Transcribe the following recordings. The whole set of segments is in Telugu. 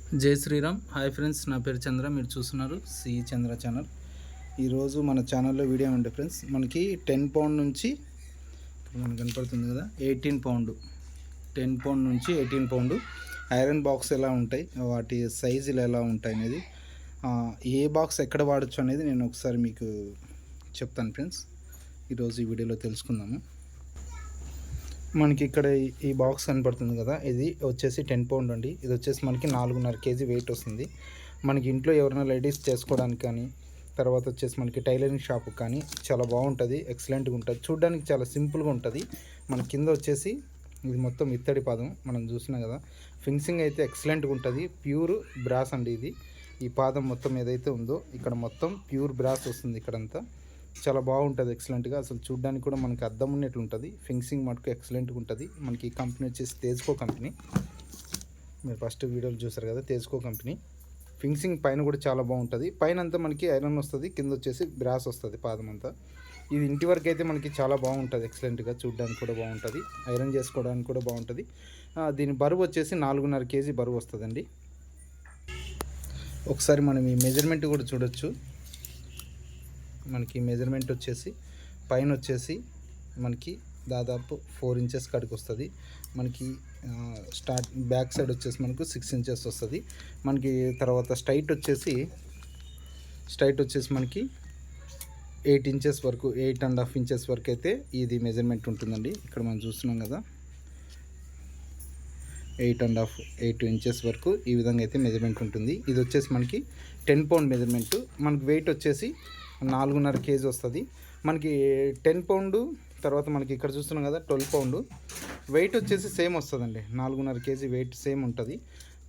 జై శ్రీరామ్. హాయ్ ఫ్రెండ్స్, నా పేరు చంద్ర. మీరు చూస్తున్నారు సి చంద్ర ఛానల్. ఈరోజు మన ఛానల్లో వీడియో ఉండే ఫ్రెండ్స్, మనకి 10 పౌండ్ నుంచి మనకు కనపడుతుంది కదా 18 పౌండ్, 10 పౌండ్ నుంచి 18 పౌండ్ ఐరన్ బాక్స్ ఎలా ఉంటాయి, వాటి సైజులు ఎలా ఉంటాయి అనేది, ఏ బాక్స్ ఎక్కడ వాడచ్చు అనేది నేను ఒకసారి మీకు చెప్తాను ఫ్రెండ్స్. ఈరోజు ఈ వీడియోలో తెలుసుకుందాము. మనకి ఇక్కడ ఈ బాక్స్ కనపడుతుంది కదా, ఇది వచ్చేసి 10 పౌండ్ అండి. ఇది వచ్చేసి మనకి 4.5 కేజీ వెయిట్ వస్తుంది. మనకి ఇంట్లో ఎవరైనా లేడీస్ చేసుకోవడానికి కానీ, తర్వాత వచ్చేసి మనకి టైలరింగ్ షాప్ కానీ చాలా బాగుంటుంది, ఎక్సలెంట్గా ఉంటుంది. చూడడానికి చాలా సింపుల్గా ఉంటుంది. మన కింద వచ్చేసి ఇది మొత్తం ఇత్తడి పాదం మనం చూసినా కదా. ఫినిషింగ్ అయితే ఎక్సలెంట్గా ఉంటుంది. ప్యూర్ బ్రాస్ అండి ఇది. ఈ పాదం మొత్తం ఏదైతే ఉందో ఇక్కడ మొత్తం ప్యూర్ బ్రాస్ వస్తుంది. ఇక్కడంతా చాలా బాగుంటుంది, ఎక్సలెంట్గా. అసలు చూడడానికి కూడా మనకి అద్దం ఉన్నట్లు ఉంటుంది. ఫినిషింగ్ మటుకు ఎక్సలెంట్గా ఉంటుంది. మనకి ఈ కంపెనీ వచ్చేసి తేజ్కో కంపెనీ. మీరు ఫస్ట్ వీడియోలు చూసారు కదా, తేజ్కో కంపెనీ. ఫినిషింగ్ పైన కూడా చాలా బాగుంటుంది. పైన అంతా మనకి ఐరన్ వస్తుంది, కింద వచ్చేసి బ్రాస్ వస్తుంది పాదం అంతా. ఇది ఇంటి వరకు అయితే మనకి చాలా బాగుంటుంది, ఎక్సలెంట్గా. చూడడానికి కూడా బాగుంటుంది, ఐరన్ చేసుకోవడానికి కూడా బాగుంటుంది. దీని బరువు వచ్చేసి 4.5 కేజీ బరువు వస్తుందండి. ఒకసారి మనం ఈ మెజర్మెంట్ కూడా చూడొచ్చు. మనకి మెజర్మెంట్ వచ్చేసి పైన వచ్చేసి మనకి దాదాపు 4 ఇంచెస్ కాడికి వస్తుంది. మనకి బ్యాక్ సైడ్ వచ్చేసి మనకు 6 ఇంచెస్ వస్తుంది. మనకి తర్వాత స్ట్రైట్ వచ్చేసి మనకి 8 ఇంచెస్ వరకు, 8.5 ఇంచెస్ వరకు అయితే ఇది మెజర్మెంట్ ఉంటుందండి. ఇక్కడ మనం చూస్తున్నాం కదా, 8 ఇంచెస్ వరకు ఈ విధంగా అయితే మెజర్మెంట్ ఉంటుంది. ఇది వచ్చేసి మనకి 10 పౌండ్ మెజర్మెంట్. మనకి వెయిట్ వచ్చేసి 4.5 కేజీ వస్తుంది. మనకి 10 పౌండ్ తర్వాత మనకి ఇక్కడ చూస్తున్నాం కదా 12 పౌండ్ వెయిట్ వచ్చేసి సేమ్ వస్తుందండి. 4.5 కేజీ వెయిట్ సేమ్ ఉంటుంది.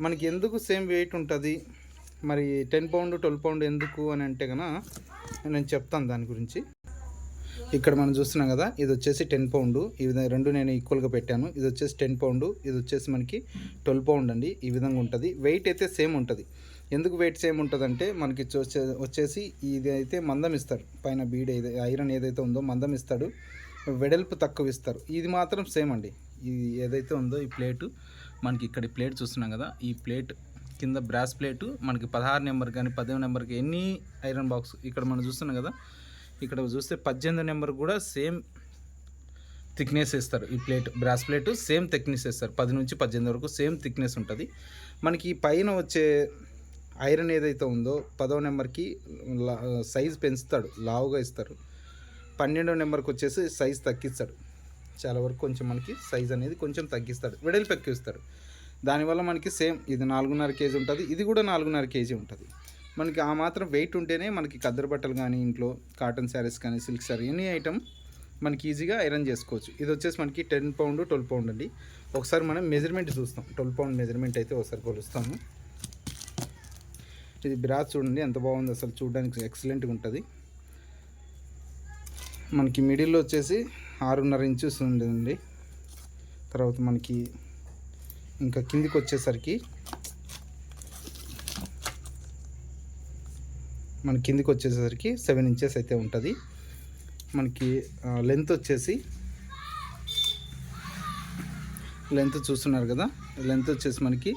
మనకి ఎందుకు సేమ్ వెయిట్ ఉంటుంది మరి 10 పౌండ్ 12 పౌండ్ ఎందుకు అని అంటే కనుక నేను చెప్తాను దాని గురించి. ఇక్కడ మనం చూస్తున్నాం కదా, ఇది వచ్చేసి 10 పౌండ్. ఈ విధంగా రెండు నేను ఈక్వల్గా పెట్టాను. ఇది వచ్చేసి 10 పౌండ్, ఇది వచ్చేసి మనకి 12 పౌండ్ అండి. ఈ విధంగా ఉంటుంది. వెయిట్ అయితే సేమ్ ఉంటుంది. ఎందుకు వెయిట్ సేమ్ ఉంటుందంటే మనకి వచ్చేసి ఇది అయితే మందం ఇస్తాడు. పైన బీడ్ ఐరన్ ఏదైతే ఉందో మందం ఇస్తాడు, వెడల్పు తక్కువ ఇస్తారు. ఇది మాత్రం సేమ్ అండి. ఇది ఏదైతే ఉందో ఈ ప్లేటు, మనకి ఇక్కడ ఈ ప్లేట్ చూస్తున్నాం కదా, ఈ ప్లేట్ కింద బ్రాస్ ప్లేటు మనకి 16 నెంబర్ కానీ 18 నెంబర్కి ఎన్ని ఐరన్ బాక్స్ ఇక్కడ మనం చూస్తున్నాం కదా, ఇక్కడ చూస్తే 18 నెంబర్ కూడా సేమ్ థిక్నెస్ ఇస్తారు. ఈ plate brass plate same thickness ఇస్తారు. 10 నుంచి 18 వరకు సేమ్ థిక్నెస్ ఉంటుంది. మనకి పైన వచ్చే ఐరన్ ఏదైతే ఉందో 10వ నెంబర్కి సైజ్ పెంచుతాడు, లావుగా ఇస్తారు. 12వ నెంబర్కి వచ్చేసి సైజ్ తగ్గిస్తాడు. చాలా వరకు కొంచెం మనకి సైజ్ అనేది కొంచెం తగ్గిస్తాడు, వెడల్పు ఎక్కువ ఇస్తాడు. దానివల్ల మనకి సేమ్ ఇది 4.5 కేజీ ఉంటుంది, ఇది కూడా 4.5 కేజీ ఉంటుంది. మనకి ఆ మాత్రం వెయిట్ ఉంటేనే మనకి ఖద్దరు బట్టలు కానీ, ఇంట్లో కాటన్ శారీస్ కానీ, సిల్క్ శారీ ఎనీ ఐటమ్ మనకి ఈజీగా ఐరన్ చేసుకోవచ్చు. ఇది వచ్చేసి మనకి 10 పౌండ్ 12 పౌండ్ అండి. ఒకసారి మనం మెజర్మెంట్ చూస్తాం. 12 పౌండ్ మెజర్మెంట్ అయితే ఒకసారి కొలుస్తాము. ఇది బ్రాస్ చూడండి ఎంత బాగుంది, అసలు చూడడానికి ఎక్సలెంట్గా ఉంటుంది. మనకి మిడిల్లో వచ్చేసి 6.5 ఇంచెస్ ఉండేదండి. తర్వాత మనకి ఇంకా కిందికి వచ్చేసరికి మన కిందికి వచ్చేసరికి 7 ఇంచెస్ అయితే ఉంటుంది. మనకి లెంత్ చూస్తున్నారు కదా, లెంత్ వచ్చేసి మనకి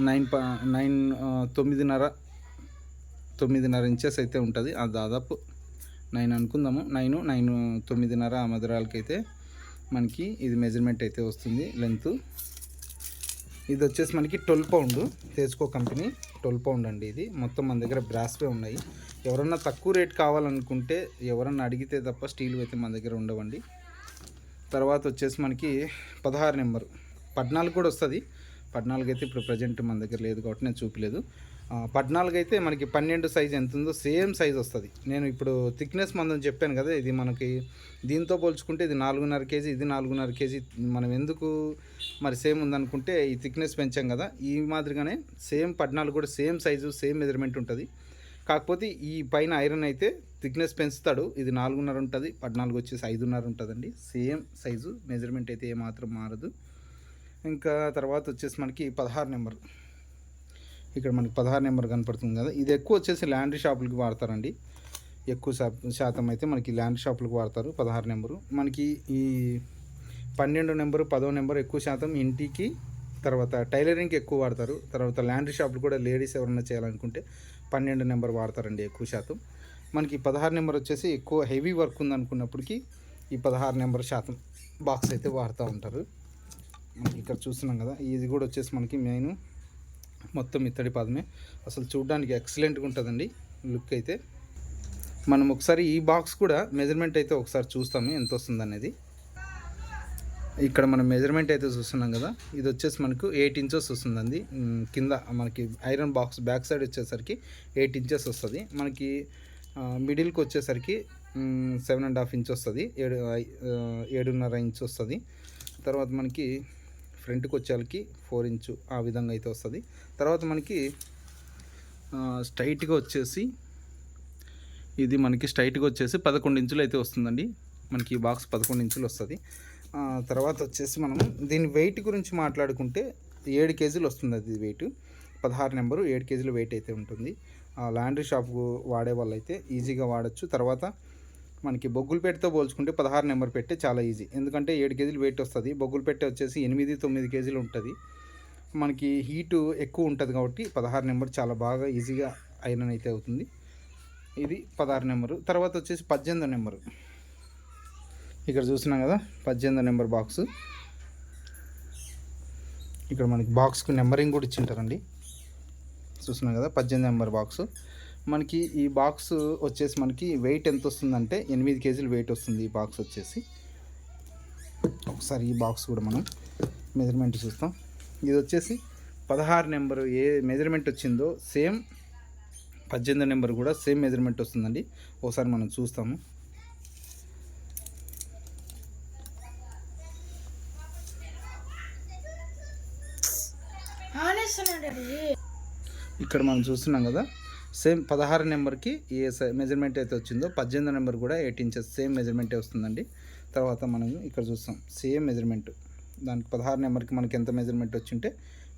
9.5 ఇంచెస్ అయితే ఉంటుంది. అది దాదాపు 9 అనుకుందాము, 9.5 ఆ మధ్యరాలకైతే మనకి ఇది మెజర్మెంట్ అయితే వస్తుంది లెంత్. ఇది వచ్చేసి మనకి 12 పౌండ్, తేజ్కో కంపెనీ 12 పౌండ్ అండి. ఇది మొత్తం మన దగ్గర బ్రాస్వే ఉన్నాయి. ఎవరన్నా తక్కువ రేట్ కావాలనుకుంటే ఎవరన్నా అడిగితే తప్ప స్టీల్ అయితే మన దగ్గర ఉండవండి. తర్వాత వచ్చేసి మనకి 16 నెంబరు, 14 కూడా వస్తుంది. 14 అయితే ఇప్పుడు ప్రజెంట్ మన దగ్గర లేదు కాబట్టి నేను చూపలేదు. 14 అయితే మనకి 12 సైజ్ ఎంత ఉందో సేమ్ సైజ్ వస్తుంది. నేను ఇప్పుడు థిక్నెస్ మందం చెప్పాను కదా, ఇది మనకి దీంతో పోల్చుకుంటే ఇది 4.5 కేజీ, ఇది 4.5 కేజీ. మనం ఎందుకు మరి సేమ్ ఉందనుకుంటే ఈ థిక్నెస్ పెంచాం కదా, ఈ మాదిరిగానే సేమ్ 14 కూడా సేమ్ సైజు సేమ్ మెజర్మెంట్ ఉంటుంది. కాకపోతే ఈ పైన ఐరన్ అయితే థిక్నెస్ పెంచుతాడు. ఇది 4.5 ఉంటుంది, 14 వచ్చేసి 5.5 ఉంటుందండి. సేమ్ సైజు మెజర్మెంట్ అయితే ఏమాత్రం మారదు. ఇంకా తర్వాత వచ్చేసి మనకి 16 నెంబర్, ఇక్కడ మనకి 16 నెంబర్ కనపడుతుంది కదా, ఇది ఎక్కువ వచ్చేసి ల్యాండ్ షాపులకి వాడతారండి. ఎక్కువ శాతం అయితే మనకి ల్యాండ్ షాపులకు వాడతారు 16 నెంబరు. మనకి ఈ 12 నెంబరు 10వ నెంబర్ ఎక్కువ శాతం ఇంటికి తర్వాత టైలరింగ్కి ఎక్కువ వాడతారు. తర్వాత ల్యాండ్రీ షాపులు కూడా లేడీస్ ఎవరైనా చేయాలనుకుంటే 12 నెంబర్ వాడతారండి ఎక్కువ శాతం. మనకి 16 నెంబర్ వచ్చేసి ఎక్కువ హెవీ వర్క్ ఉందనుకున్నప్పటికీ ఈ 16 నెంబర్ శాతం బాక్స్ అయితే వాడుతూ ఉంటారు. మనకి ఇక్కడ చూస్తున్నాం కదా, ఇది కూడా వచ్చేసి మనకి మెయిన్ మొత్తం ఇత్తడి పాదమే. అసలు చూడడానికి ఎక్సలెంట్గా ఉంటుందండి లుక్ అయితే. మనం ఒకసారి ఈ బాక్స్ కూడా మెజర్మెంట్ అయితే ఒకసారి చూస్తాము ఎంత వస్తుంది అనేది. ఇక్కడ మనం మెజర్మెంట్ అయితే చూస్తున్నాం కదా, ఇది వచ్చేసి మనకు 8 ఇంచెస్ వస్తుందండి. కింద మనకి ఐరన్ బాక్స్ బ్యాక్ సైడ్ వచ్చేసరికి 8 ఇంచెస్ వస్తుంది. మనకి మిడిల్కి వచ్చేసరికి 7.5 ఇంచ్ వస్తుంది, 7.5 ఇంచ్ వస్తుంది. తర్వాత మనకి ఫ్రంట్కి వచ్చేసరికి 4 ఇంచు ఆ విధంగా అయితే వస్తుంది. తర్వాత మనకి స్ట్రైట్గా వచ్చేసి ఇది మనకి స్ట్రైట్గా వచ్చేసి 11 ఇంచులు అయితే వస్తుందండి. మనకి ఈ బాక్స్ 11 ఇంచులు వస్తుంది. తర్వాత వచ్చేసి మనం దీని వెయిట్ గురించి మాట్లాడుకుంటే 7 కేజీలు వస్తుంది. అది వెయిట్ 16 నెంబరు 7 కేజీల వెయిట్ అయితే ఉంటుంది. లాండ్రీ షాప్కు వాడే వాళ్ళు అయితే ఈజీగా వాడచ్చు. తర్వాత మనకి బొగ్గులపేటతో పోల్చుకుంటే 16 నెంబర్ పెట్టే చాలా ఈజీ, ఎందుకంటే 7 కేజీలు వెయిట్ వస్తుంది. బొగ్గులపేట వచ్చేసి 8-9 కేజీలు ఉంటుంది. మనకి హీటు ఎక్కువ ఉంటుంది కాబట్టి 16 నెంబర్ చాలా బాగా ఈజీగా ఐరన్ అయితే అవుతుంది. ఇది 16 నెంబరు. తర్వాత వచ్చేసి 18 నెంబరు. ఇక్కడ చూస్తున్నాం కదా 18 నెంబర్ బాక్సు. ఇక్కడ మనకి బాక్స్కు నెంబరింగ్ కూడా ఇచ్చింటారండి. చూస్తున్నాం కదా 18 నెంబర్ బాక్సు. మనకి ఈ బాక్స్ వచ్చేసి మనకి వెయిట్ ఎంత వస్తుందంటే 8 కేజీలు వెయిట్ వస్తుంది ఈ బాక్స్ వచ్చేసి. ఒకసారి ఈ బాక్స్ కూడా మనం మెజర్మెంట్ చూస్తాం. ఇది వచ్చేసి 16 నెంబరు ఏ మెజర్మెంట్ వచ్చిందో సేమ్ 18 నెంబర్ కూడా సేమ్ మెజర్మెంట్ వస్తుందండి. ఒకసారి మనం చూస్తాము. ఇక్కడ మనం చూస్తున్నాం కదా సేమ్ 16 నెంబర్కి ఏ మెజర్మెంట్ అయితే వచ్చిందో 18 నెంబర్ కూడా 8 ఇంచెస్ సేమ్ మెజర్మెంటే వస్తుందండి. తర్వాత మనం ఇక్కడ చూస్తాం సేమ్ మెజర్మెంట్. దానికి 16 నెంబర్కి మనకి ఎంత మెజర్మెంట్ వచ్చింటే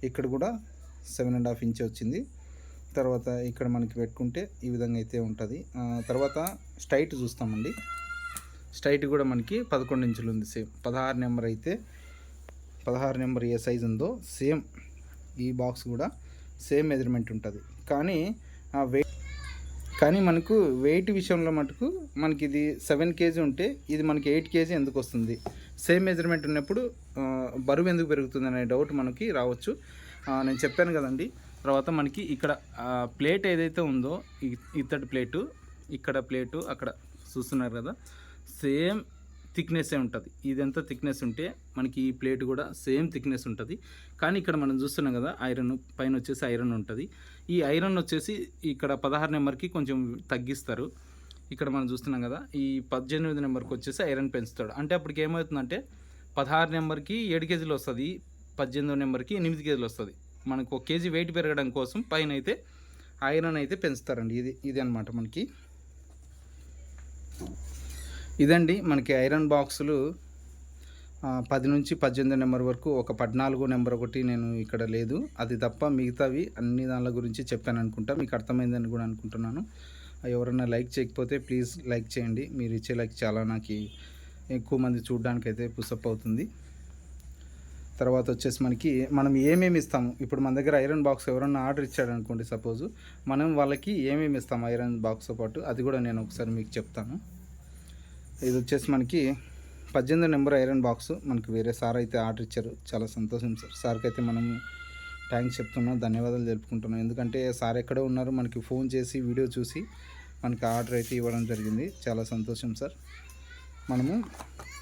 ఇక్కడ కూడా 7.5 ఇంచ్ వచ్చింది. తర్వాత ఇక్కడ మనకి పెట్టుకుంటే ఈ విధంగా అయితే ఉంటుంది. తర్వాత స్ట్రైట్ చూస్తామండి. స్ట్రైట్ కూడా మనకి 11 ఇంచులు ఉంది సేమ్. 16 నెంబర్ అయితే 16 నెంబర్ ఏ సైజు ఉందో సేమ్ ఈ బాక్స్ కూడా సేమ్ మెజర్మెంట్ ఉంటుంది. కానీ మనకు వెయిట్ విషయంలో మటుకు మనకి ఇది 7 కేజీ ఉంటే ఇది మనకి 8 కేజీ ఎందుకు వస్తుంది? సేమ్ మెజర్మెంట్ ఉన్నప్పుడు బరువు ఎందుకు పెరుగుతుంది అనే డౌట్ మనకి రావచ్చు. నేను చెప్పాను కదండి. తర్వాత మనకి ఇక్కడ ప్లేట్ ఏదైతే ఉందో ఇత్తడి ప్లేటు, ఇక్కడ ప్లేటు అక్కడ చూస్తున్నారు కదా సేమ్ థిక్నెస్సే ఉంటుంది. ఇదంతా థిక్నెస్ ఉంటే మనకి ఈ ప్లేట్ కూడా సేమ్ థిక్నెస్ ఉంటుంది. కానీ ఇక్కడ మనం చూస్తున్నాం కదా ఐరన్ పైన వచ్చేసి ఐరన్ ఉంటుంది. ఈ ఐరన్ వచ్చేసి ఇక్కడ 16 నెంబర్కి కొంచెం తగ్గిస్తారు. ఇక్కడ మనం చూస్తున్నాం కదా ఈ 18 నెంబర్కి వచ్చేసి ఐరన్ పెంచుతాడు. అంటే అప్పటికి ఏమవుతుందంటే 16 నెంబర్కి 7 కేజీలు వస్తుంది, 18 నెంబర్కి 8 కేజీలు వస్తుంది. మనకు 1 కేజీ వెయిట్ పెరగడం కోసం పైన అయితే ఐరన్ అయితే పెంచుతారండి. ఇది అనమాట మనకి. ఇదండి మనకి ఐరన్ బాక్సులు 10 నుంచి 18 నెంబర్ వరకు. ఒక 14 నెంబర్ ఒకటి నేను ఇక్కడ లేదు, అది తప్ప మిగతావి అన్ని దానిల గురించి చెప్పాను అనుకుంటా. మీకు అర్థమైందని కూడా అనుకుంటున్నాను. ఎవరైనా లైక్ చేయకపోతే ప్లీజ్ లైక్ చేయండి. మీరు ఇచ్చే లైక్ చాలా నాకు ఎక్కువ మంది చూడడానికి అయితే పుషప్ అవుతుంది. తర్వాత వచ్చేసి మనం ఏమేమి ఇస్తాము, ఇప్పుడు మన దగ్గర ఐరన్ బాక్స్ ఎవరన్నా ఆర్డర్ ఇచ్చాడు అనుకోండి సపోజు, మనం వాళ్ళకి ఏమేమి ఇస్తాము ఐరన్ బాక్స్తో పాటు అది కూడా నేను ఒకసారి మీకు చెప్తాను. ఇది వచ్చేసి మనకి 18 నెంబర్ ఐరన్ బాక్స్ మనకి వేరే సార్ అయితే ఆర్డర్ ఇచ్చారు. చాలా సంతోషం సార్. సార్కి అయితే మనము థ్యాంక్స్ చెప్తున్నాం, ధన్యవాదాలు తెలుపుకుంటున్నాం. ఎందుకంటే సార్ ఎక్కడే ఉన్నారు, మనకి ఫోన్ చేసి వీడియో చూసి మనకి ఆర్డర్ అయితే ఇవ్వడం జరిగింది. చాలా సంతోషం సార్.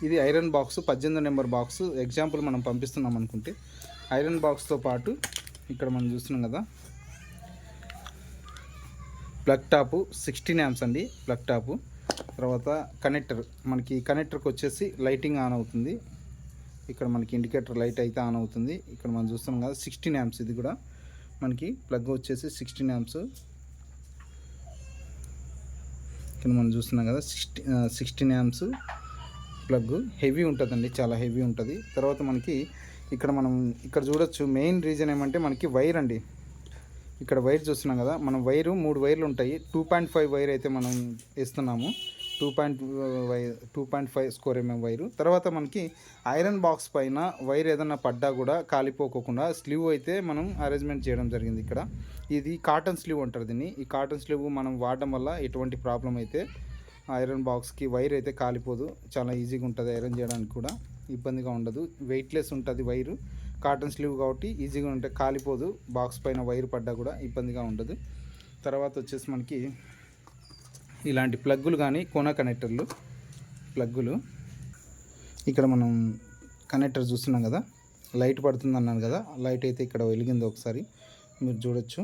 ఇది iron box 18 number box example మనం పంపిస్తున్నాం అనుకుంటే ఐరన్ బాక్స్తో పాటు ఇక్కడ మనం చూస్తున్నాం కదా ప్లగ్ టాపు 16 amps అండి ప్లగ్ టాపు. తర్వాత కనెక్టర్, మనకి కనెక్టర్కి వచ్చేసి లైటింగ్ ఆన్ అవుతుంది. ఇక్కడ మనకి ఇండికేటర్ లైట్ అయితే ఆన్ అవుతుంది. ఇక్కడ మనం చూస్తున్నాం కదా 16 amps. ఇది కూడా మనకి ప్లగ్ వచ్చేసి 16 amps. ఇక్కడ మనం చూస్తున్నాం కదా 16 amps ప్లగ్. హెవీ ఉంటుందండి, చాలా హెవీ ఉంటుంది. తర్వాత మనకి ఇక్కడ చూడొచ్చు మెయిన్ రీజన్ ఏమంటే మనకి వైర్ అండి. ఇక్కడ వైర్ చూస్తున్నాం కదా, మనం వైరు 3 వైర్లు ఉంటాయి. 2.5 వైర్ అయితే మనం ఇస్తున్నాము. 2.5 స్క్వేర్ ఎంఎం వైరు. తర్వాత మనకి ఐరన్ బాక్స్ పైన వైర్ ఏదన్నా పడ్డా కూడా కాలిపోకోకుండా స్లీవ్ అయితే మనం అరేంజ్మెంట్ చేయడం జరిగింది ఇక్కడ. ఇది కాటన్ స్లీవ్ అంటారు దీన్ని. ఈ కాటన్ స్లీవ్ మనం వాడడం వల్ల ఎటువంటి ప్రాబ్లం అయితే ఐరన్ బాక్స్కి వైర్ అయితే కాలిపోదు. చాలా ఈజీగా ఉంటుంది ఐరన్ చేయడానికి కూడా, ఇబ్బందిగా ఉండదు. వెయిట్లెస్ ఉంటుంది వైరు, కాటన్ స్లీవ్ కాబట్టి ఈజీగా ఉంటే కాలిపోదు. బాక్స్ పైన వైర్ పడ్డా కూడా ఇబ్బందిగా ఉండదు. తర్వాత వచ్చేసి మనకి ఇలాంటి ప్లగ్గులు కానీ కోనా కనెక్టర్లు ప్లగ్గులు. ఇక్కడ మనం కనెక్టర్ చూస్తున్నాం కదా, లైట్ పడుతుంది అన్నాను కదా, లైట్ అయితే ఇక్కడ వెలిగింది, ఒకసారి మీరు చూడొచ్చు.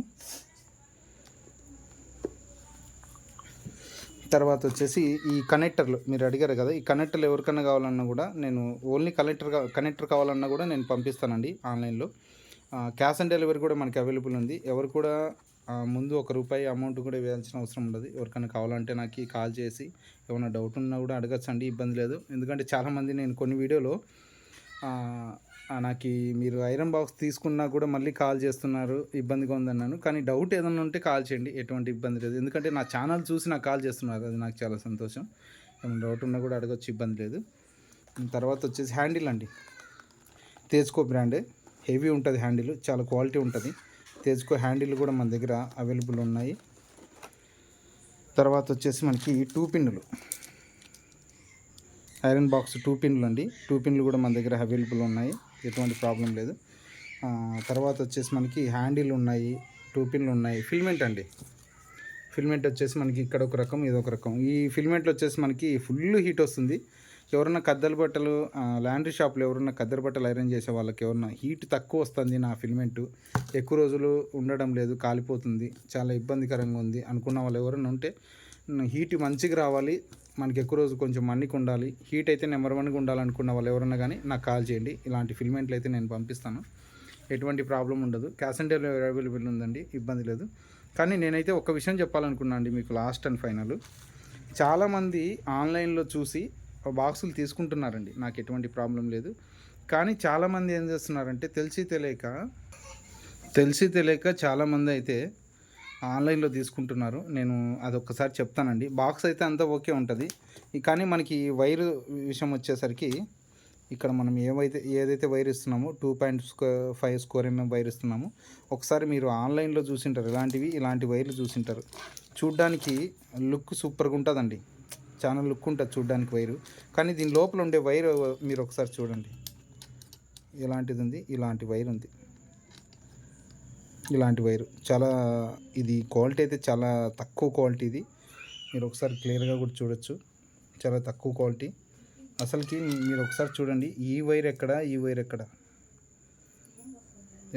తర్వాత వచ్చేసి ఈ కనెక్టర్లు మీరు అడిగారు కదా, ఈ కనెక్టర్లు ఎవరికన్నా కావాలన్నా కూడా నేను ఓన్లీ కనెక్టర్ కావాలన్నా కూడా నేను పంపిస్తానండి ఆన్లైన్లో. క్యాష్ ఆన్ డెలివరీ కూడా మనకి అవైలబుల్ ఉంది. ఎవరు కూడా ముందు ₹1 అమౌంట్ కూడా వేయాల్సిన అవసరం ఉండదు. ఎవరికైనా కావాలంటే నాకు కాల్ చేసి ఏమైనా డౌట్ ఉన్నా కూడా అడగచ్చండి, ఇబ్బంది లేదు. ఎందుకంటే చాలామంది నేను కొన్ని వీడియోలో నాకు మీరు ఐరన్ బాక్స్ తీసుకున్నా కూడా మళ్ళీ కాల్ చేస్తున్నారు, ఇబ్బందిగా ఉందన్నాను. కానీ డౌట్ ఏదైనా ఉంటే కాల్ చేయండి, ఎటువంటి ఇబ్బంది లేదు. ఎందుకంటే నా ఛానల్ చూసి నాకు కాల్ చేస్తున్నారు, అది నాకు చాలా సంతోషం. ఏమైనా డౌట్ ఉన్నా కూడా అడగచ్చు, ఇబ్బంది లేదు. తర్వాత వచ్చేసి హ్యాండిల్ అండి, తేజ్కో బ్రాండే, హెవీ ఉంటుంది హ్యాండిల్, చాలా క్వాలిటీ ఉంటుంది. తేజ్కో హ్యాండిల్ కూడా మన దగ్గర అవైలబుల్ ఉన్నాయి. తర్వాత వచ్చేసి మనకి 2 పిన్నులు, ఐరన్ బాక్స్ 2 పిన్లు అండి. 2 పిన్లు కూడా మన దగ్గర అవైలబుల్ ఉన్నాయి, ఎటువంటి ప్రాబ్లం లేదు. తర్వాత వచ్చేసి మనకి హ్యాండిల్ ఉన్నాయి, 2 పిన్లు ఉన్నాయి. ఫిల్మెంట్ అండి, ఫిల్మెంట్ వచ్చేసి మనకి ఇక్కడ ఒక రకం, ఇది ఒక రకం. ఈ ఫిల్మెంట్లో వచ్చేసి మనకి ఫుల్ హీట్ వస్తుంది. ఎవరన్నా కద్దరు బట్టలు లాండ్రీ షాప్లో ఎవరన్నా కద్దరు బట్టలు ఐరన్ చేసే వాళ్ళకి ఎవరన్నా హీట్ తక్కువ వస్తుంది, నా ఫిల్మెంటు ఎక్కువ రోజులు ఉండడం లేదు, కాలిపోతుంది, చాలా ఇబ్బందికరంగా ఉంది అనుకున్న వాళ్ళు ఎవరైనా ఉంటే, హీట్ మంచిగా రావాలి, మనకి ఎక్కువ రోజు కొంచెం మన్నిక ఉండాలి, హీట్ అయితే నెంబర్ 1గా ఉండాలనుకున్న వాళ్ళు ఎవరన్నా కానీ నాకు కాల్ చేయండి. ఇలాంటి ఫిల్మెంట్లు అయితే నేను పంపిస్తాను, ఎటువంటి ప్రాబ్లం ఉండదు. క్యాష్ ఆన్ డెలివరీ అవైలబుల్ ఉందండి, ఇబ్బంది లేదు. కానీ నేనైతే ఒక విషయం చెప్పాలనుకున్నాను అండి మీకు, లాస్ట్ అండ్ ఫైనల్. చాలామంది ఆన్లైన్లో చూసి బాక్సులు తీసుకుంటున్నారండి, నాకు ఎటువంటి ప్రాబ్లం లేదు. కానీ చాలామంది ఏం చేస్తున్నారంటే తెలిసి తెలియక చాలామంది అయితే ఆన్లైన్లో తీసుకుంటున్నారు. నేను అదొక్కసారి చెప్తానండి. బాక్స్ అయితే అంతా ఓకే ఉంటుంది, కానీ మనకి వైరు విషయం వచ్చేసరికి ఇక్కడ మనం ఏదైతే వైర్ ఇస్తున్నామో 2.5 స్క్వేర్ ఎంఎం వైర్ ఇస్తున్నామో, ఒకసారి మీరు ఆన్లైన్లో చూసింటారు, ఇలాంటి వైర్లు చూసింటారు. చూడ్డానికి లుక్ సూపర్గా ఉంటుందండి, చాలా లుక్ ఉంటుంది చూడ్డానికి వైరు. కానీ దీని లోపల ఉండే వైర్ మీరు ఒకసారి చూడండి, ఇలాంటిది ఉంది, ఇలాంటి వైర్ ఉంది, ఇలాంటి వైరు. చాలా ఇది క్వాలిటీ అయితే చాలా తక్కువ క్వాలిటీ, ఇది మీరు ఒకసారి క్లియర్గా కూడా చూడొచ్చు, చాలా తక్కువ క్వాలిటీ అసలుకి. మీరు ఒకసారి చూడండి, ఈ వైర్ ఎక్కడ, ఈ వైర్ ఎక్కడ,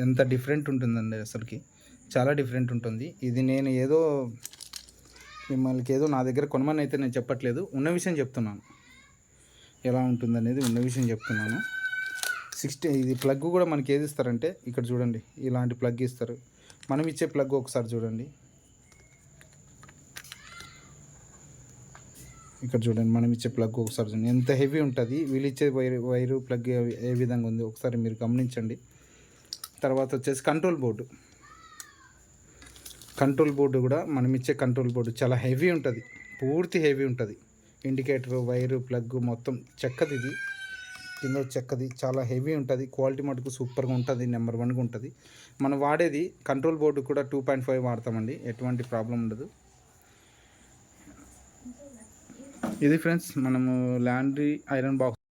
ఎంత డిఫరెంట్ ఉంటుందండి, అసలుకి చాలా డిఫరెంట్ ఉంటుంది. ఇది నేను మిమ్మల్ని ఏదో నా దగ్గర కొనమని అయితే నేను చెప్పట్లేదు, ఉన్న విషయం చెప్తున్నాను, ఎలా ఉంటుందనేది ఉన్న విషయం చెప్తున్నాను. ఇది ప్లగ్ కూడా మనకి ఏది ఇస్తారంటే ఇక్కడ చూడండి, ఇలాంటి ప్లగ్ ఇస్తారు. మనం ఇచ్చే ప్లగ్ ఒకసారి చూడండి, ఇక్కడ చూడండి, మనం ఇచ్చే ప్లగ్ ఒకసారి చూడండి, ఎంత హెవీ ఉంటుంది. వీళ్ళు ఇచ్చే వైరు ప్లగ్ ఏ విధంగా ఉంది ఒకసారి మీరు గమనించండి. తర్వాత వచ్చేసి కంట్రోల్ బోర్డు కూడా మనం ఇచ్చే కంట్రోల్ బోర్డు చాలా హెవీ ఉంటుంది, పూర్తి హెవీ ఉంటుంది. ఇండికేటర్, వైరు, ప్లగ్ మొత్తం చెక్కది, ఇది కింద చెక్కది, చాలా హెవీ ఉంటుంది. క్వాలిటీ మటుకు సూపర్గా ఉంటుంది, నెంబర్ 1గా ఉంటుంది. మనం వాడేది కంట్రోల్ బోర్డు కూడా 2.5 వాడతామండి, ఎటువంటి ప్రాబ్లం ఉండదు. ఇది ఫ్రెండ్స్ మనము లాండ్రీ ఐరన్ బాక్స్